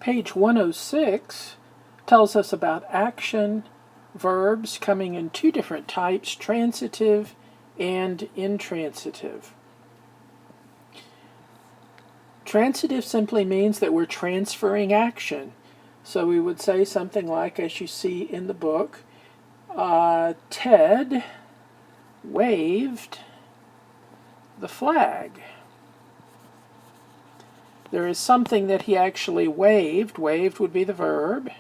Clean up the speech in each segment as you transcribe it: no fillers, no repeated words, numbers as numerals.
Page 106 tells us about action verbs coming in two different types, transitive and intransitive. Transitive simply means that we're transferring action. So we would say something like, as you see in the book, Ted waved the flag. There is something that he actually waved. Waved would be the verb.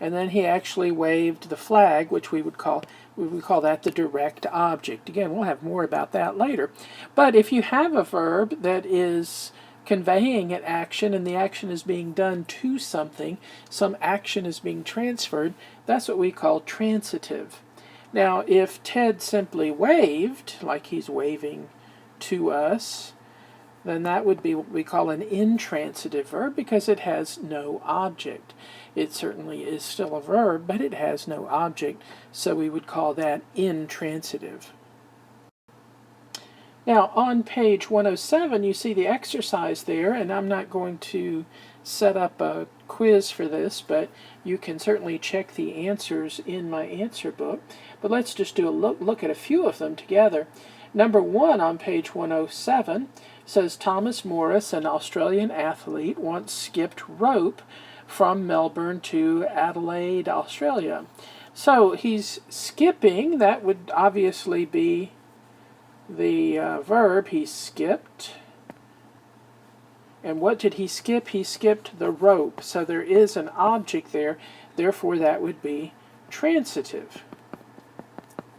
And then he actually waved the flag, which we would call that the direct object. Again, we'll have more about that later. But if you have a verb that is conveying an action and the action is being done to something, some action is being transferred, that's what we call transitive. Now, if Ted simply waved, like he's waving to us, then that would be what we call an intransitive verb because it has no object. It certainly is still a verb, but it has no object, so we would call that intransitive. Now, on page 107, you see the exercise there, and I'm not going to set up a quiz for this, but you can certainly check the answers in my answer book. But let's just do a look at a few of them together. Number 1 on page 107 says Thomas Morris, an Australian athlete, once skipped rope from Melbourne to Adelaide, Australia. So he's skipping. That would obviously be the verb. He skipped. And what did he skip? He skipped the rope. So there is an object there. Therefore, that would be transitive.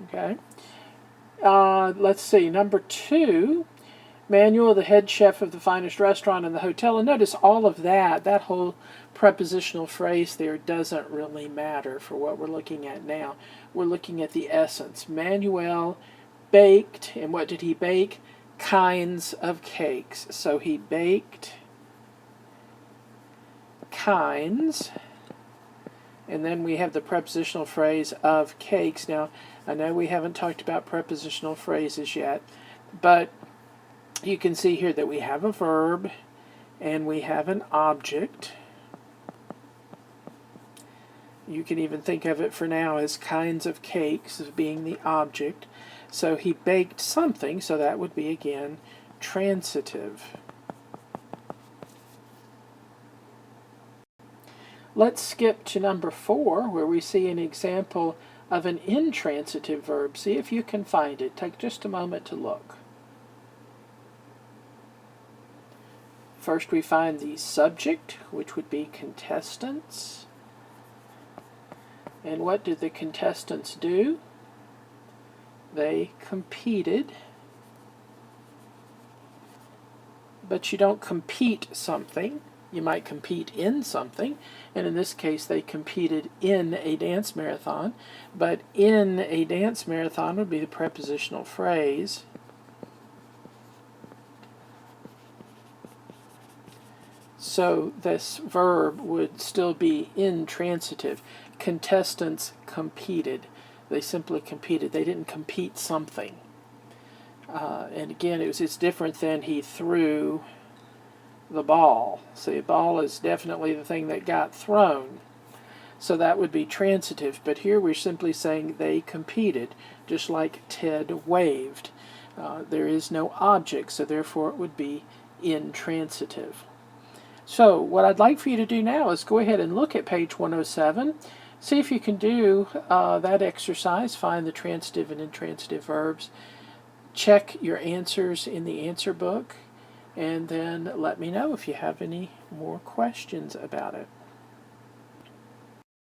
Okay. Let's see. Number 2. Manuel, the head chef of the finest restaurant in the hotel. And notice all of that whole prepositional phrase there doesn't really matter for what we're looking at now. We're looking at the essence. Manuel baked, and what did he bake? Kinds of cakes. So he baked kinds, and then we have the prepositional phrase of cakes. Now, I know we haven't talked about prepositional phrases yet, but you can see here that we have a verb and we have an object. You can even think of it for now as kinds of cakes as being the object. So he baked something, so that would be, again, transitive. Let's skip to number 4, where we see an example of an intransitive verb. See if you can find it. Take just a moment to look. First, we find the subject, which would be contestants. And what did the contestants do? They competed. But you don't compete something. You might compete in something. And in this case, they competed in a dance marathon. But in a dance marathon would be the prepositional phrase. So this verb would still be intransitive. Contestants competed. They simply competed. They didn't compete something. And again, it's different than he threw the ball. See, a ball is definitely the thing that got thrown. So that would be transitive. But here we're simply saying they competed, just like Ted waved. There is no object, so therefore it would be intransitive. So what I'd like for you to do now is go ahead and look at page 107. See if you can do that exercise. Find the transitive and intransitive verbs. Check your answers in the answer book. And then let me know if you have any more questions about it.